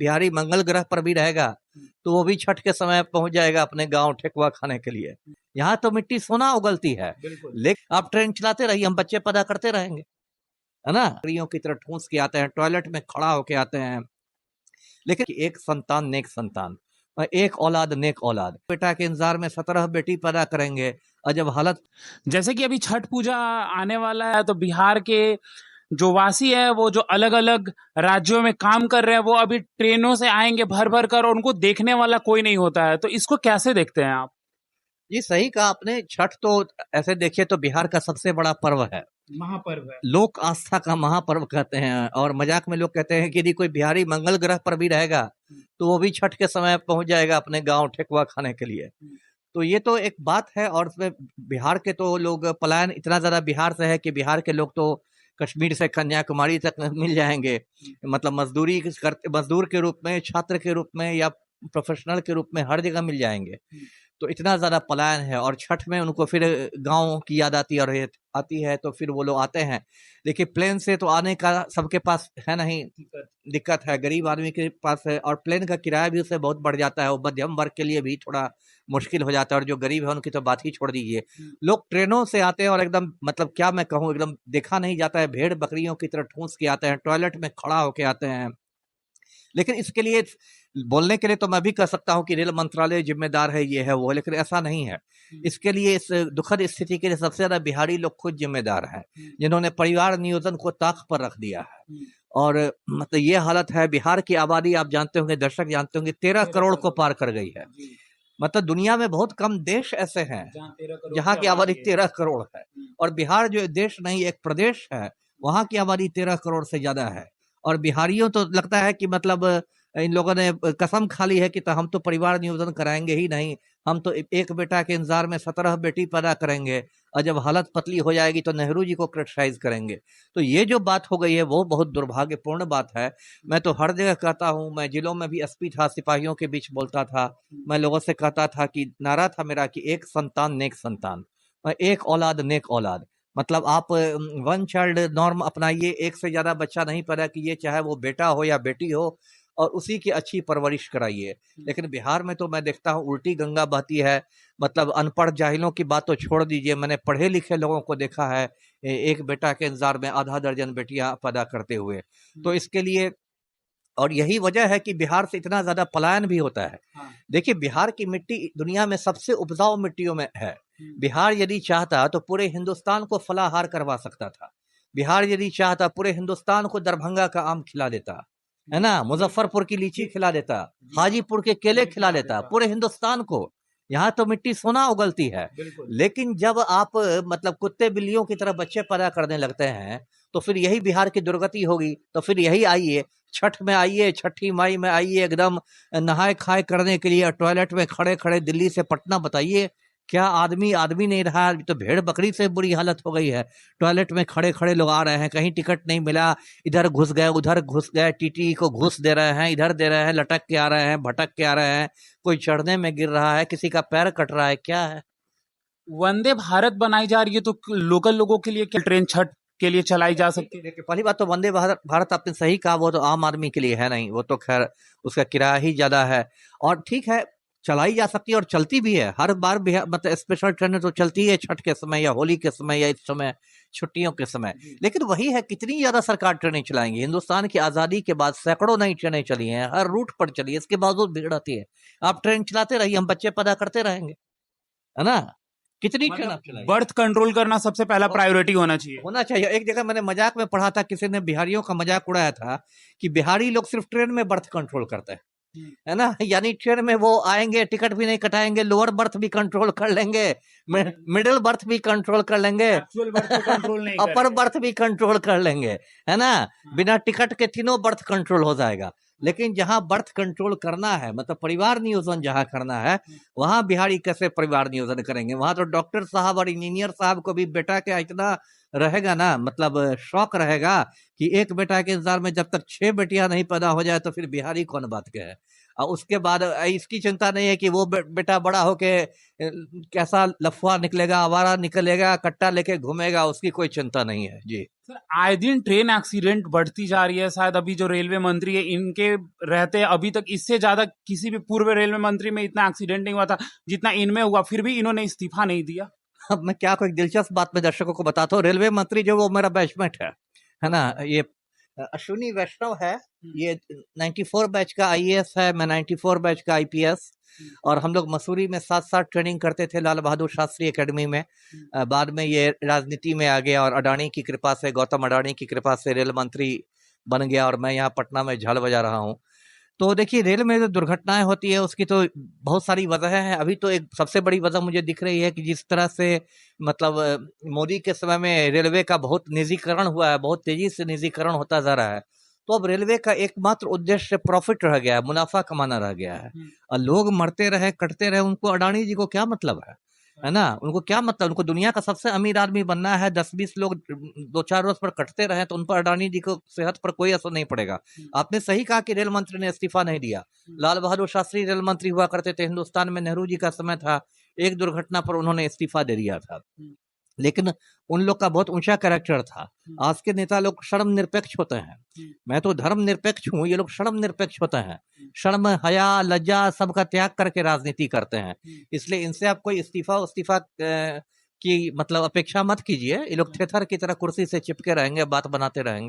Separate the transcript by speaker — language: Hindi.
Speaker 1: बिहारी मंगल ग्रह पर भी रहेगा तो वो भी छठ के समय पहुंच जाएगा अपने गांव ठेकुआ खाने के लिए। यहाँ तो मिट्टी सोना उगलती है, लेकिन आप ट्रेन चलाते रहिए, हम बच्चे पैदा करते रहेंगे, है ना। बकरियों की तरह ठूस के आते हैं, टॉयलेट में खड़ा होके आते हैं। लेकिन एक संतान नेक संतान, और एक औलाद नेक औलाद, बेटा के इंतजार में 17 बेटी पैदा करेंगे। और जब हालत,
Speaker 2: जैसे कि अभी छठ पूजा आने वाला है तो बिहार के जो वासी है वो जो अलग अलग राज्यों में काम कर रहे हैं वो अभी ट्रेनों से आएंगे भर भर कर और उनको देखने वाला कोई नहीं होता है, तो इसको कैसे देखते हैं आप?
Speaker 1: ये सही कहा आपने। छठ तो ऐसे देखिए तो बिहार का सबसे बड़ा पर्व है,
Speaker 2: महापर्व है,
Speaker 1: लोक आस्था का महापर्व कहते हैं। और मजाक में लोग कहते हैं कि यदि कोई बिहारी मंगल ग्रह पर भी रहेगा तो वो भी छठ के समय पहुंच जाएगा अपने गांव ठेकुआ खाने के लिए। तो ये तो एक बात है। और उसमें बिहार के तो लोग, पलायन इतना ज्यादा बिहार से है कि बिहार के लोग तो कश्मीर से कन्याकुमारी तक मिल जाएंगे, मतलब मजदूरी करते, मजदूर के रूप में, छात्र के रूप में या प्रोफेशनल के रूप में हर जगह मिल जाएंगे। तो इतना ज्यादा पलायन है। और छठ में उनको फिर गांव की याद आती है, और आती है तो फिर वो लोग आते हैं। देखिए प्लेन से तो आने का सबके पास है नहीं, दिक्कत है, गरीब आदमी के पास है, और प्लेन का किराया भी उससे बहुत बढ़ जाता है, वो मध्यम वर्ग के लिए भी थोड़ा मुश्किल हो जाता है। और जो गरीब है उनकी तो बात ही छोड़ दीजिए। लोग ट्रेनों से आते हैं और एकदम, मतलब क्या मैं कहूँ, एकदम देखा नहीं जाता है, भेड़ बकरियों की तरह ठूस के आते हैं, टॉयलेट में खड़ा होके आते हैं। लेकिन इसके लिए बोलने के लिए तो मैं भी कह सकता हूं कि रेल मंत्रालय जिम्मेदार है, ये है वो, लेकिन ऐसा नहीं है। इसके लिए, इस दुखद स्थिति के लिए सबसे ज्यादा बिहारी लोग खुद जिम्मेदार हैं, जिन्होंने परिवार नियोजन को ताक पर रख दिया है। और मतलब ये हालत है। बिहार की आबादी आप जानते होंगे, दर्शक जानते होंगे, 13 करोड़ को पार कर गई है। मतलब दुनिया में बहुत कम देश ऐसे हैं जहाँ की आबादी 13 करोड़ है, और बिहार जो देश नहीं एक प्रदेश है, वहां की आबादी 13 करोड़ से ज्यादा है। और बिहारियों तो लगता है कि मतलब इन लोगों ने कसम खा ली है कि तो हम तो परिवार नियोजन कराएंगे ही नहीं, हम तो एक बेटा के इंतजार में 17 बेटी पैदा करेंगे, और जब हालत पतली हो जाएगी तो नेहरू जी को क्रिटिसाइज करेंगे। तो ये जो बात हो गई है वो बहुत दुर्भाग्यपूर्ण बात है। मैं तो हर जगह कहता हूँ, मैं जिलों में भी एसपी था, सिपाहियों के बीच बोलता था, मैं लोगों से कहता था कि नारा था मेरा कि एक संतान नेक संतान, और एक औलाद नेक औलाद। मतलब आप वन चाइल्ड नॉर्म अपनाइए, एक से ज्यादा बच्चा नहीं पैदा कीजिए, चाहे वो बेटा हो या बेटी हो, और उसी की अच्छी परवरिश कराइए। लेकिन बिहार में तो मैं देखता हूँ उल्टी गंगा बहती है। मतलब अनपढ़ जाहिलों की बात तो छोड़ दीजिए, मैंने पढ़े लिखे लोगों को देखा है एक बेटा के इंतजार में आधा दर्जन बेटियां पैदा करते हुए। तो इसके लिए, और यही वजह है कि बिहार से इतना ज्यादा पलायन भी होता है। देखिए बिहार की मिट्टी दुनिया में सबसे उपजाऊ मिट्टियों में है। बिहार यदि चाहता तो पूरे हिंदुस्तान को फलाहार करवा सकता था। बिहार यदि चाहता पूरे हिंदुस्तान को दरभंगा का आम खिला देता, है ना, मुजफ्फरपुर की लीची खिला देता, हाजीपुर के केले खिला देता, पूरे हिंदुस्तान को। यहाँ तो मिट्टी सोना उगलती है। लेकिन जब आप मतलब कुत्ते बिल्लियों की तरह बच्चे पैदा करने लगते हैं तो फिर यही बिहार की दुर्गति होगी। तो फिर यही आइए, छठ में आइए, छठी माई में आइए, एकदम नहाए खाए करने के लिए टॉयलेट में खड़े खड़े दिल्ली से पटना, बताइए क्या आदमी आदमी नहीं रहा। अभी तो भेड़ बकरी से बुरी हालत हो गई है। टॉयलेट में खड़े खड़े लोग आ रहे हैं, कहीं टिकट नहीं मिला, इधर घुस गए उधर घुस गए, टीटी को घुस दे रहे हैं, इधर दे रहे हैं, लटक के आ रहे हैं, भटक के आ रहे हैं, कोई चढ़ने में गिर रहा है, किसी का पैर कट रहा है, क्या है।
Speaker 2: वंदे भारत बनाई जा रही है तो लोकल लोगों के लिए क्या ट्रेन छठ के लिए चलाई जा सकती है?
Speaker 1: देखिए पहली बात तो वंदे भारत आपने सही कहा, वो तो आम आदमी के लिए है नहीं, वो तो खैर उसका किराया ही ज्यादा है। और ठीक है, चलाई जा सकती है और चलती भी है हर बार भी, मतलब स्पेशल ट्रेनें तो चलती है छठ के समय या होली के समय या इस समय छुट्टियों के समय। लेकिन वही है, कितनी ज्यादा सरकार ट्रेनें चलाएंगी। हिंदुस्तान की आजादी के बाद सैकड़ों नई ट्रेनें चली हैं, हर रूट पर चली है, इसके बावजूद भीड़ आती है। आप ट्रेन चलाते रहिए, हम बच्चे पैदा करते रहेंगे, है ना। कितनी ट्रेन आप चलाइए।
Speaker 2: बर्थ कंट्रोल करना सबसे पहला प्रायोरिटी होना चाहिए।
Speaker 1: एक जगह मैंने मजाक में पढ़ा था, किसी ने बिहारियों का मजाक उड़ाया था कि बिहारी लोग सिर्फ ट्रेन में बर्थ कंट्रोल करते हैं, है ना। यानी ट्रेन में वो आएंगे, टिकट भी नहीं कटाएंगे, लोअर बर्थ भी कंट्रोल कर लेंगे, मिडिल बर्थ भी कंट्रोल कर लेंगे, अपर बर्थ भी कंट्रोल कर लेंगे, है ना। बिना टिकट के तीनों बर्थ कंट्रोल हो जाएगा। लेकिन जहां बर्थ कंट्रोल करना है, मतलब परिवार नियोजन जहां करना है, वहां बिहारी कैसे परिवार नियोजन करेंगे। वहां तो डॉक्टर साहब और इंजीनियर साहब को भी बेटा के इतना रहेगा ना, मतलब शौक रहेगा कि एक बेटा के इंतजार में जब तक 6 बेटियां नहीं पैदा हो जाए तो फिर बिहारी कौन बात के है। और उसके बाद इसकी चिंता नहीं है कि वो बेटा बड़ा होके कैसा लफुआ निकलेगा, आवारा निकलेगा, कट्टा लेके घूमेगा, उसकी कोई चिंता नहीं है जी।
Speaker 2: सर, आए दिन ट्रेन एक्सीडेंट बढ़ती जा रही है। शायद अभी जो रेलवे मंत्री है इनके रहते अभी तक इससे ज्यादा किसी भी पूर्व रेलवे मंत्री में इतना एक्सीडेंट नहीं हुआ था जितना इनमें हुआ, फिर भी इन्होंने इस्तीफा नहीं दिया।
Speaker 1: अब मैं क्या कोई दिलचस्प बात में दर्शकों को बताता हूँ। रेलवे मंत्री जो वो मेरा बैचमेट है ना, ये अश्विनी वैष्णव है, ये 94 बैच का आईएएस है, मैं 94 बैच का आईपीएस, और हम लोग मसूरी में साथ साथ ट्रेनिंग करते थे लाल बहादुर शास्त्री एकेडमी में। बाद में ये राजनीति में आ गया और अडानी की कृपा से, गौतम अडानी की कृपा से रेल मंत्री बन गया और मैं यहाँ पटना में झाल बजा रहा हूँ। तो देखिए, रेल में जो दुर्घटनाएं होती है उसकी तो बहुत सारी वजह है। अभी तो एक सबसे बड़ी वजह मुझे दिख रही है कि जिस तरह से मतलब मोदी के समय में रेलवे का बहुत निजीकरण हुआ है, बहुत तेजी से निजीकरण होता जा रहा है, तो अब रेलवे का एकमात्र उद्देश्य प्रॉफिट रह गया है, मुनाफा कमाना रह गया है। और लोग मरते रहे, कटते रहे, उनको अडानी जी को क्या मतलब है ना, उनको क्या मतलब, उनको दुनिया का सबसे अमीर आदमी बनना है। 10-20 लोग 2-4 रोज पर कटते रहे तो उन पर अडानी जी को सेहत पर कोई असर नहीं पड़ेगा। आपने सही कहा कि रेल मंत्री ने इस्तीफा नहीं दिया। लाल बहादुर शास्त्री रेल मंत्री हुआ करते थे हिंदुस्तान में, नेहरू जी का समय था, एक दुर्घटना पर उन्होंने इस्तीफा दे दिया था, लेकिन उन लोग का बहुत ऊंचा कैरेक्टर था। आज के नेता लोग शर्म निरपेक्ष होते हैं, मैं तो धर्म निरपेक्ष हूँ, ये लोग शर्म निरपेक्ष होते हैं। शर्म, हया, लज्जा सबका त्याग करके राजनीति करते हैं। इसलिए इनसे आप कोई इस्तीफा की मतलब अपेक्षा मत कीजिए। ये लोग थेथर की तरह कुर्सी से चिपके रहेंगे, बात बनाते रहेंगे।